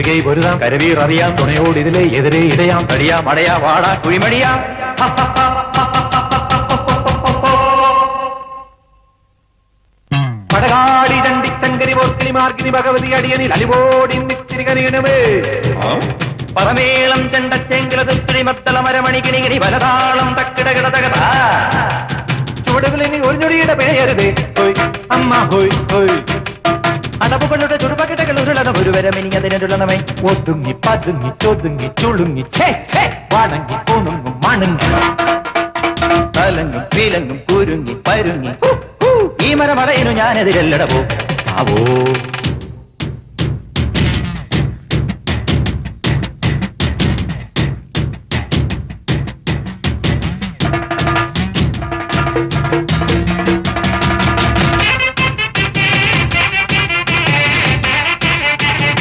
ഒരു കൈ പൊരുതാം കരവീർ അറിയാം തുണയോട് ഇതിലെ എതിരെ ഇടയാം തടിയാം അടയാ വാടാ കുഴിമടിയാ പടകാടി ചണ്ടിച്ചങ്കരി പോർക്കിനി മാർഗിനി ഭഗവതി അടിയനിൽ അലിവോടി നിത്തിരികനീണമേ പറമേളം ചെണ്ടച്ചെങ്കിലതുക്കിളി മത്തള മരമണികിണികിണി വലതാളം തക്കിടകിടതകത ചുവടുകളിനി ഒരു ഞൊടിയുടെ പേയരുതേ ഹോയ് അമ്മ ഹോയ് ഹോയ് അടവുകളുടെ ചുടുപകടകൾ ഉരുളത ഒരു വരമിനി അതിനുള്ളമേ ഒതുങ്ങി പതുങ്ങി ചൊതുങ്ങി ചുളുങ്ങി വാണങ്ങി പൂണുങ്ങും മണങ്ങി തലങ്ങും പീലങ്ങും കുരുങ്ങി പരുങ്ങി ഈ മരമടയിനു ഞാനെതിരല്ലടവോ ആവോ